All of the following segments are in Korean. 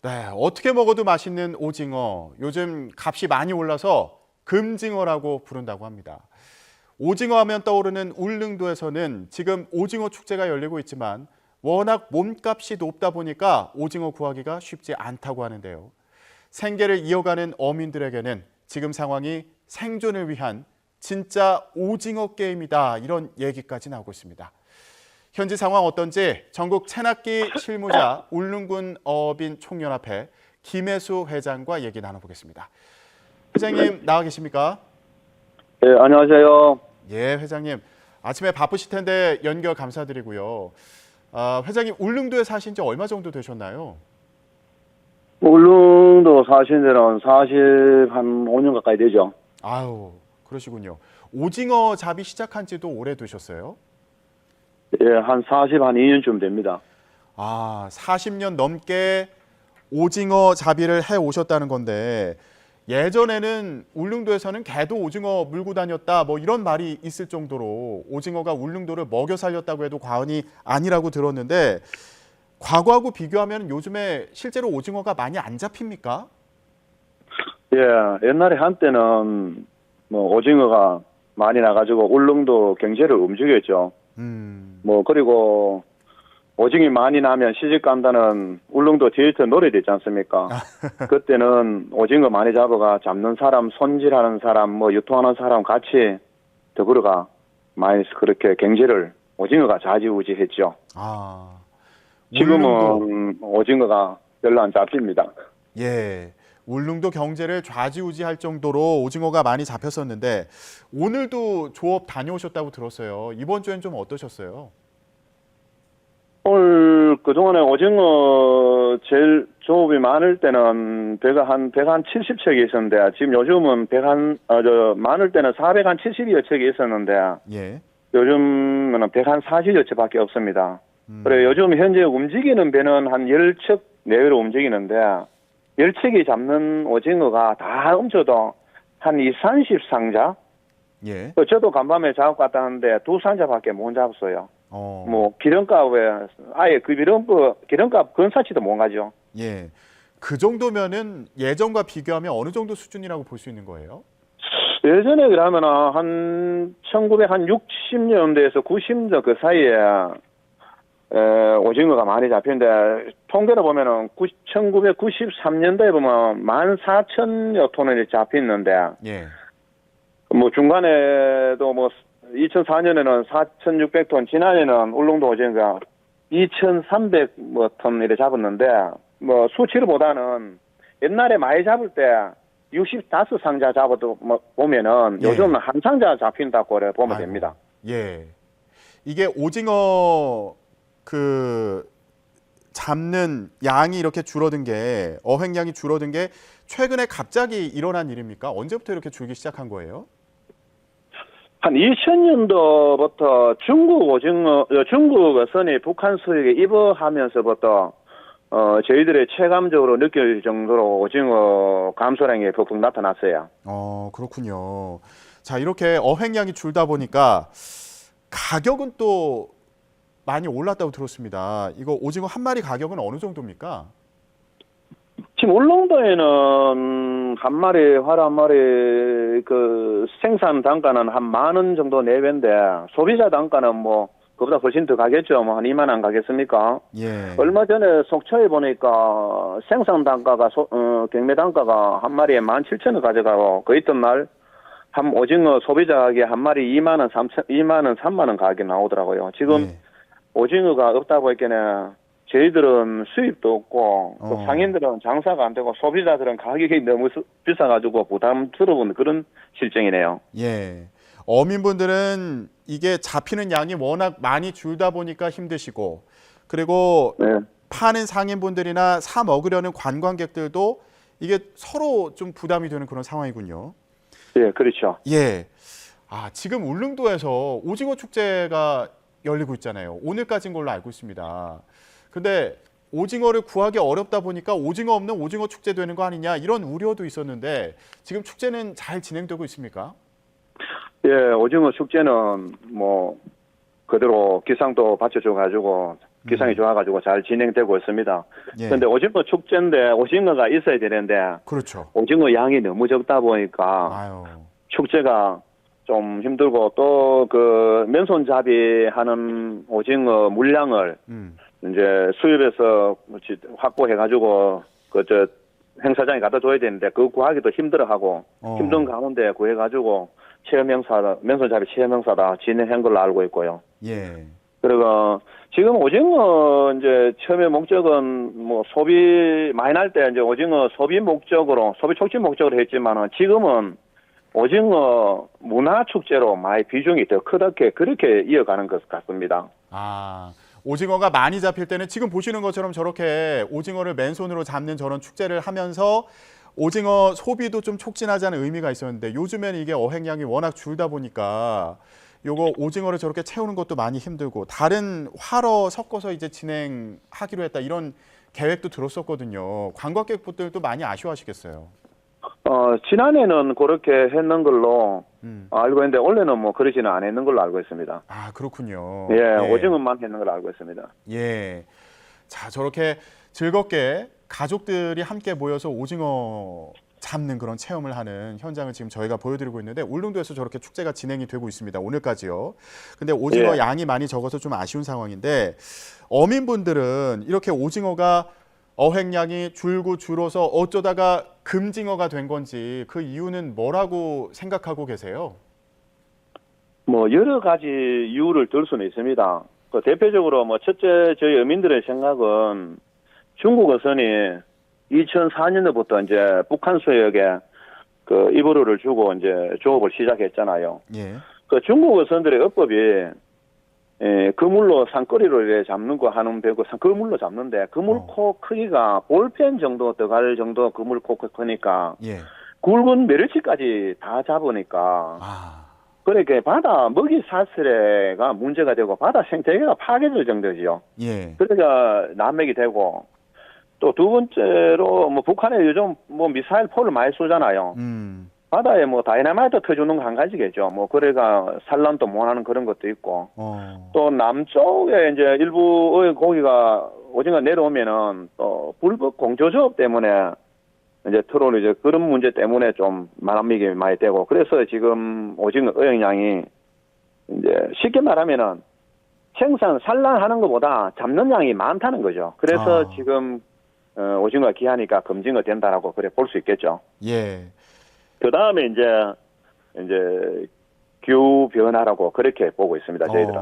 네, 어떻게 먹어도 맛있는 오징어. 요즘 값이 많이 올라서 금징어라고 부른다고 합니다. 오징어 하면 떠오르는 울릉도에서는 지금 오징어 축제가 열리고 있지만 워낙 몸값이 높다 보니까 오징어 구하기가 쉽지 않다고 하는데요. 생계를 이어가는 어민들에게는 지금 상황이 생존을 위한 진짜 오징어 게임이다, 이런 얘기까지 나오고 있습니다. 현지 상황 어떤지 전국 체납기 실무자 울릉군 어민 총연합회 김혜수 회장과 얘기 나눠보겠습니다. 회장님 나와 계십니까? 네, 안녕하세요. 예, 회장님. 아침에 바쁘실 텐데 연결 감사드리고요. 회장님 울릉도에 사신 지 얼마 정도 되셨나요? 울릉도 사신 지는 한 5년 가까이 되죠. 아유, 그러시군요. 오징어 잡이 시작한 지도 오래 되셨어요? 예, 한 2년쯤 됩니다. 40년 넘게 오징어 잡이를 해 오셨다는 건데 예전에는 울릉도에서는 개도 오징어 물고 다녔다 뭐 이런 말이 있을 정도로 오징어가 울릉도를 먹여 살렸다고 해도 과언이 아니라고 들었는데 과거하고 비교하면 요즘에 실제로 오징어가 많이 안 잡힙니까? 예, 옛날에 한때는 뭐 오징어가 많이 나가지고 울릉도 경제를 움직였죠. 그리고 오징이 많이 나면 시집 간다는 울릉도 디저트 노래도 있지 않습니까? 그때는 오징어 많이 잡아가 잡는 사람, 손질하는 사람, 유통하는 사람 같이 더불어가 많이 그렇게 경제를 오징어가 좌지우지했죠. 지금은 오징어가 별로 안 잡힙니다. 예, 울릉도 경제를 좌지우지할 정도로 오징어가 많이 잡혔었는데 오늘도 조업 다녀오셨다고 들었어요. 이번 주엔 좀 어떠셨어요? 오늘 그동안에 오징어 제일 조업이 많을 때는 배가 한 170척이 있었는데 지금 요즘은 많을 때는 470여 척이 있었는데 예. 요즘은 140여 척밖에 없습니다. 그래 요즘 현재 움직이는 배는 한 10척 내외로 움직이는데 10척이 잡는 오징어가 다 훔쳐도 한 30상자? 예. 저도 간밤에 작업갔다 하는데 2상자밖에 못 잡았어요. 기름값에 아예 그 기름값 근사치도 못 가죠. 예. 그 정도면은 예전과 비교하면 어느 정도 수준이라고 볼 수 있는 거예요? 예전에 그러면 한 1960년대에서 90년 그 사이에 오징어가 많이 잡히는데 통계로 보면은 1993년도에 보면 14,000여 톤이 잡혔는데 예. 중간에도 2004년에는 4,600톤, 지난해는 울릉도 오징어가 2,300톤 이렇게 잡았는데 수치로보다는 옛날에 많이 잡을 때 65상자 잡아도 보면은 예. 요즘은 한 상자 잡힌다고 보면 됩니다. 예. 이게 오징어 잡는 양이 이렇게 줄어든 게 어획량이 줄어든 게 최근에 갑자기 일어난 일입니까? 언제부터 이렇게 줄기 시작한 거예요? 한 2000년도부터 중국 어선이 북한 수역에 입어하면서부터 저희들의 체감적으로 느낄 정도로 오징어 감소량이 폭풍 나타났어요. 그렇군요. 자, 이렇게 어획량이 줄다 보니까 가격은 또 많이 올랐다고 들었습니다. 이거 오징어 한 마리 가격은 어느 정도입니까? 지금 울릉도에는 화로 한 마리 그 생산 단가는 한 10,000원 정도 내외인데 소비자 단가는 그보다 훨씬 더 가겠죠. 한 2만 원 가겠습니까? 예. 얼마 전에 속초에 보니까 생산 단가가 경매 단가가 한 마리에 17,000원 가져가고 그 있던 날 한 오징어 소비자 가격에 한 마리 2만 원, 3만 원 가격이 나오더라고요. 지금 오징어가 없다 보니까 저희들은 수입도 없고 또 상인들은 장사가 안 되고 소비자들은 가격이 너무 비싸가지고 부담스러운 그런 실정이네요. 예. 어민분들은 이게 잡히는 양이 워낙 많이 줄다 보니까 힘드시고 그리고 파는 상인분들이나 사 먹으려는 관광객들도 이게 서로 좀 부담이 되는 그런 상황이군요. 예, 그렇죠. 예. 지금 울릉도에서 오징어 축제가 열리고 있잖아요. 오늘까지인 걸로 알고 있습니다. 근데 오징어를 구하기 어렵다 보니까 오징어 없는 오징어 축제 되는 거 아니냐 이런 우려도 있었는데 지금 축제는 잘 진행되고 있습니까? 예, 오징어 축제는 그대로 기상도 받쳐줘 가지고 기상이 좋아가지고 잘 진행되고 있습니다. 예. 그런데 오징어 축제인데 오징어가 있어야 되는데 그렇죠. 오징어 양이 너무 적다 보니까 아유. 축제가 좀 힘들고 또 그 맨손잡이 하는 오징어 물량을 이제 수입해서 확보해가지고 그 행사장에 갖다 줘야 되는데 그거 구하기도 힘들어하고 힘든 가운데 구해가지고 체험 행사 맨손잡이 체험 행사다 진행한 걸로 알고 있고요. 예. 그리고 지금 오징어 이제 처음에 목적은 뭐 소비 많이 날 때 이제 오징어 소비 목적으로 소비 촉진 목적으로 했지만은 지금은 오징어 문화 축제로 많이 비중이 더 크게 그렇게 이어가는 것 같습니다. 아, 오징어가 많이 잡힐 때는 지금 보시는 것처럼 저렇게 오징어를 맨손으로 잡는 저런 축제를 하면서 오징어 소비도 좀 촉진하자는 의미가 있었는데 요즘에는 이게 어획량이 워낙 줄다 보니까 요거 오징어를 저렇게 채우는 것도 많이 힘들고 다른 화로 섞어서 이제 진행하기로 했다 이런 계획도 들었었거든요. 관광객분들도 많이 아쉬워하시겠어요. 지난해는 그렇게 했는 걸로 알고 있는데 올해는 뭐 그러지는 않았는 걸로 알고 있습니다. 아, 그렇군요. 예, 예. 오징어만 했는 걸로 알고 있습니다. 예. 자, 저렇게 즐겁게 가족들이 함께 모여서 오징어 잡는 그런 체험을 하는 현장을 지금 저희가 보여드리고 있는데 울릉도에서 저렇게 축제가 진행이 되고 있습니다. 오늘까지요. 근데 오징어 예. 양이 많이 적어서 좀 아쉬운 상황인데 어민분들은 이렇게 오징어가 어획량이 줄어서 어쩌다가 금징어가 된 건지 그 이유는 뭐라고 생각하고 계세요? 뭐 여러 가지 이유를 들 수는 있습니다. 그 대표적으로 뭐 첫째 저희 어민들의 생각은 중국 어선이 2004년부터 이제 북한 수역에 그 이불을 주고 이제 조업을 시작했잖아요. 예. 그 중국 어선들의 어법이 그물로 산거리로 이렇게 잡는 거 하는 배고 그물로 잡는데 그물코 크기가 볼펜 정도 들어갈 정도 그물코 크니까 예. 굵은 멸치까지 다 잡으니까 아. 그러니까 바다 먹이 사슬에가 문제가 되고 바다 생태계가 파괴될 정도지요. 예. 그러니까 난맥이 되고 또 두 번째로 뭐 북한에 요즘 뭐 미사일 포를 많이 쏘잖아요. 바다에 뭐 다이나마이트 터주는 거 한 가지겠죠. 뭐 그래가 산란도 못하는 그런 것도 있고 또 남쪽에 이제 일부의 고기가 오징어 내려오면은 또 불법 공조조업 때문에 이제 트롤 이제 그런 문제 때문에 좀 만합력이 많이 되고 그래서 지금 오징어 어획량이 이제 쉽게 말하면은 산란하는 것보다 잡는 양이 많다는 거죠. 그래서 지금 오징어 귀하니까 금징어 된다라고 그래 볼 수 있겠죠. 예. 그 다음에 이제 기후 변화라고 그렇게 보고 있습니다. 저희들은.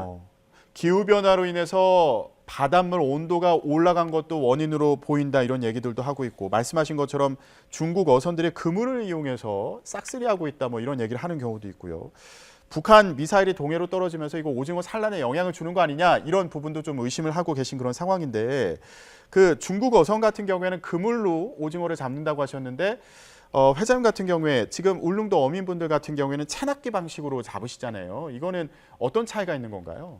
기후 변화로 인해서 바닷물 온도가 올라간 것도 원인으로 보인다 이런 얘기들도 하고 있고 말씀하신 것처럼 중국 어선들이 그물을 이용해서 싹쓸이하고 있다 뭐 이런 얘기를 하는 경우도 있고요. 북한 미사일이 동해로 떨어지면서 이거 오징어 산란에 영향을 주는 거 아니냐 이런 부분도 좀 의심을 하고 계신 그런 상황인데 그 중국 어선 같은 경우에는 그물로 오징어를 잡는다고 하셨는데 회장님 같은 경우에 지금 울릉도 어민분들 같은 경우에는 채낚기 방식으로 잡으시잖아요. 이거는 어떤 차이가 있는 건가요?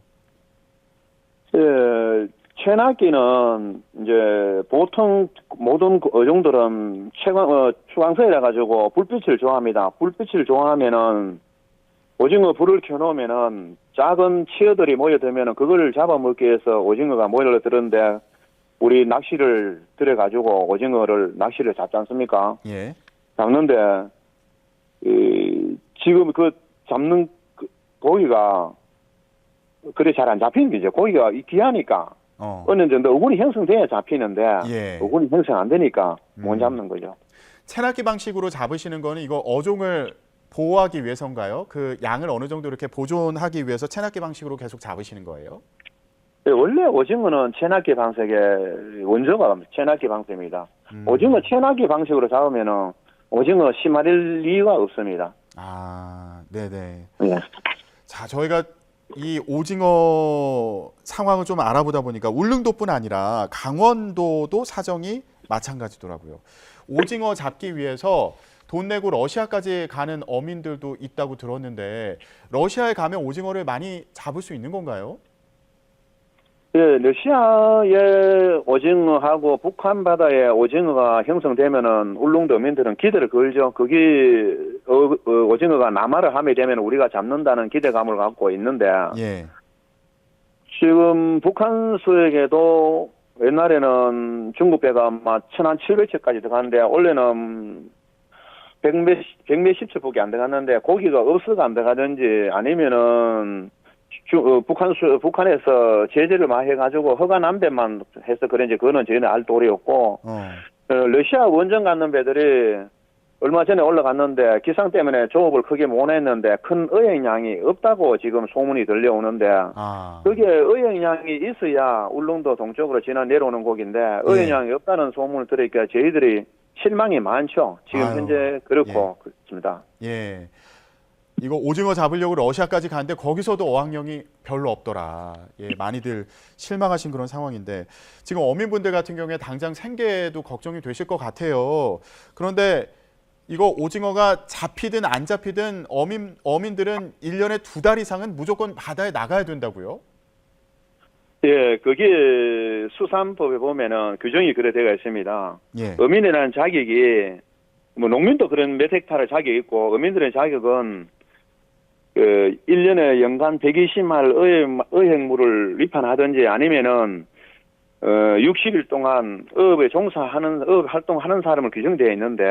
예, 채낚기는 이제 보통 모든 어종들은 추광석이라 가지고 불빛을 좋아합니다. 불빛을 좋아하면은 오징어 불을 켜놓으면은 작은 치어들이 모여들면은 그걸 잡아먹기 위해서 오징어가 모여들었는데 우리 낚시를 들여가지고 낚시를 잡지 않습니까? 예. 잡는데 지금 그 잡는 고기가 그래 잘 안 잡히는 거죠. 고기가 귀하니까 어느 정도 어군이 형성돼야 잡히는데 예. 어군이 형성 안 되니까 못 잡는 거죠. 채낚기 방식으로 잡으시는 거는 이거 어종을 보호하기 위해서인가요? 그 양을 어느 정도 이렇게 보존하기 위해서 채낚기 방식으로 계속 잡으시는 거예요? 네, 원래 오징어는 채낚기 방식의 원조가 채낚기 방식입니다. 오징어 채낚기 방식으로 잡으면은 오징어 심화될 이유가 없습니다. 아, 네네. 네. 자, 저희가 이 오징어 상황을 좀 알아보다 보니까 울릉도뿐 아니라 강원도도 사정이 마찬가지더라고요. 오징어 잡기 위해서 돈 내고 러시아까지 가는 어민들도 있다고 들었는데 러시아에 가면 오징어를 많이 잡을 수 있는 건가요? 예, 러시아의 오징어하고 북한 바다의 오징어가 형성되면은 울릉도 어민들은 기대를 걸죠. 거기 오징어가 남하를 함에 되면 우리가 잡는다는 기대감을 갖고 있는데 예. 지금 북한 수역에도 옛날에는 중국 배가 막 1,700척까지 들어갔는데 원래는 백몇십 척밖에 안 들어갔는데 고기가 없어서 안 들어가든지 아니면은 북한에서 제재를 많이 해가지고 허가 남배만 해서 그런지 그거는 저희는 알 도리였고 러시아 원전 갖는 배들이 얼마 전에 올라갔는데 기상 때문에 조업을 크게 못 했는데 큰 어획량이 없다고 지금 소문이 들려오는데 그게 어획량이 있어야 울릉도 동쪽으로 지나 내려오는 곡인데 어획량이 없다는 소문을 들으니까 저희들이 실망이 많죠. 지금 현재 그렇고 그렇습니다. 예. 이거 오징어 잡으려고 러시아까지 가는데 거기서도 어항량이 별로 없더라. 예, 많이들 실망하신 그런 상황인데 지금 어민분들 같은 경우에 당장 생계도 걱정이 되실 것 같아요. 그런데 이거 오징어가 잡히든 안 잡히든 어민들은 1년에 2달 이상은 무조건 바다에 나가야 된다고요? 예, 그게 수산법에 보면은 규정이 그래 되어 있습니다. 예. 어민이라는 자격이 뭐 농민도 그런 몇 헥타르 자격이 있고 어민들의 자격은 그 1년에 연간 120마리 어획물을 위판하든지 아니면은 60일 동안 어업 활동하는 사람을 규정되어 있는데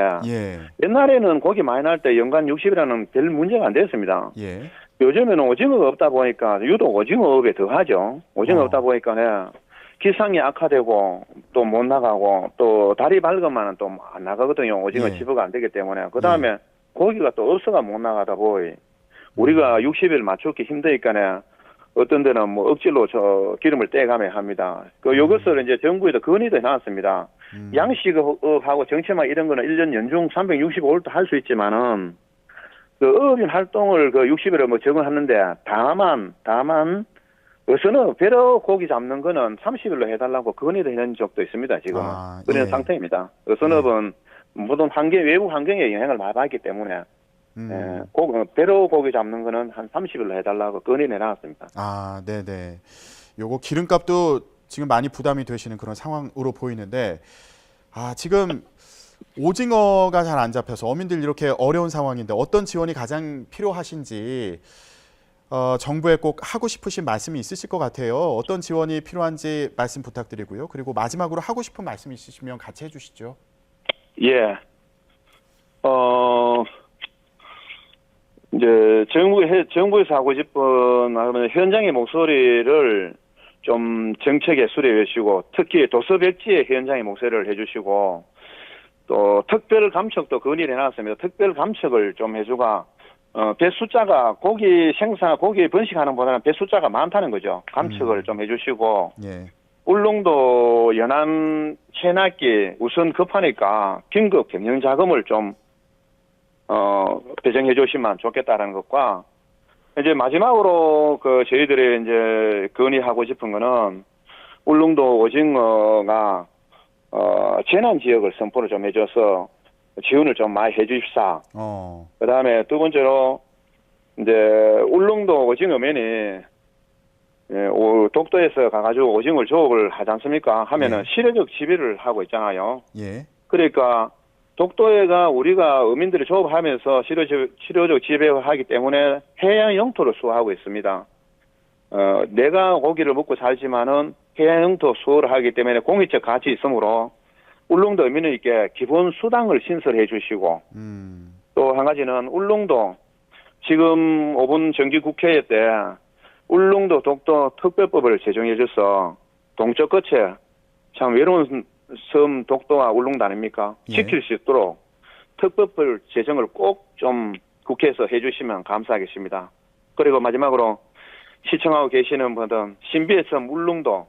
옛날에는 고기 많이 날 때 연간 60이라는 별 문제가 안 됐습니다. 예. 요즘에는 오징어가 없다 보니까 유독 오징어업에 더 하죠. 오징어 없다 보니까 기상이 악화되고 또 못 나가고 또 달이 밝으면 또 안 나가거든요. 오징어 집어가 안 되기 때문에. 그 다음에 고기가 또 없어가 못 나가다 보이 우리가 60일 맞추기 힘드니까 어떤 데는 뭐 억지로 기름을 떼가며 합니다. 요것을 이제 정부에도 건의도 해놨습니다. 양식하고 정체막 이런 거는 1년 연중 365일도 할 수 있지만은 그 어업인 활동을 그 60일에 뭐 적용하는데 다만 어선은 배로 고기 잡는 거는 30일로 해달라고 건의도 해낸 적도 있습니다. 지금은 그런 상태입니다. 어선업은 모든 외부 환경에 영향을 많이 받기 때문에 배로 고기 잡는 거는 한 30일로 해달라고 건의를 해놨습니다. 네네. 요거 기름값도 지금 많이 부담이 되시는 그런 상황으로 보이는데 지금 오징어가 잘 안 잡혀서 어민들 이렇게 어려운 상황인데 어떤 지원이 가장 필요하신지 정부에 꼭 하고 싶으신 말씀이 있으실 것 같아요. 어떤 지원이 필요한지 말씀 부탁드리고요. 그리고 마지막으로 하고 싶은 말씀 있으시면 같이 해주시죠. 예. 이제 정부에서 하고 싶은 현장의 목소리를 좀 정책에 수렴해 주시고 특히 도서백지의 현장의 목소리를 해주시고 또 특별 감척도 건의를 해놨습니다. 특별 감척을 좀 해주가 배 숫자가 고기 번식하는 보다는 배 숫자가 많다는 거죠. 감척을 좀 해주시고 울릉도 연안 체납기 우선 급하니까 긴급 경영 자금을 좀 배정해 주시면 좋겠다라는 것과 이제 마지막으로 저희들이 이제 건의하고 싶은 거는 울릉도 오징어가 재난 지역을 선포를 좀 해줘서 지원을 좀 많이 해주십사. 그다음에 두 번째로 이제 울릉도 오징어맨이 독도에서 가가지고 오징어를 조업을 하지 않습니까? 하면은 실효적 지배를 하고 있잖아요. 그러니까 독도에가 우리가 어민들이 조업하면서 실효적 지배를 하기 때문에 해양 영토를 수호하고 있습니다. 내가 고기를 먹고 살지만은 해양 영토 수호를 하기 때문에 공익적 가치 있으므로 울릉도 어민에게 기본 수당을 신설해 주시고 또 한 가지는 울릉도 지금 5분 정기 국회 때 울릉도 독도 특별법을 제정해 줘서 동쪽 끝에 참 외로운 섬 독도와 울릉도 아닙니까? 지킬 수 있도록 특법을 제정을 꼭 좀 국회에서 해주시면 감사하겠습니다. 그리고 마지막으로 시청하고 계시는 분들 신비의 섬 울릉도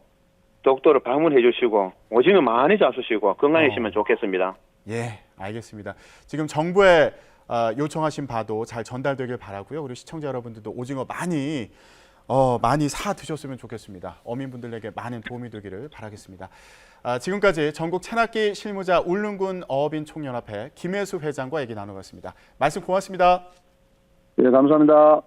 독도를 방문해 주시고 오징어 많이 잡수시고 건강해지면 좋겠습니다. 예, 알겠습니다. 지금 정부에 요청하신 바도 잘 전달되길 바라고요. 그리고 시청자 여러분들도 오징어 많이 사 드셨으면 좋겠습니다. 어민분들에게 많은 도움이 되기를 바라겠습니다. 지금까지 전국 체납기 실무자 울릉군 어업인 총연합회 김혜수 회장과 얘기 나눠봤습니다. 말씀 고맙습니다. 네, 감사합니다.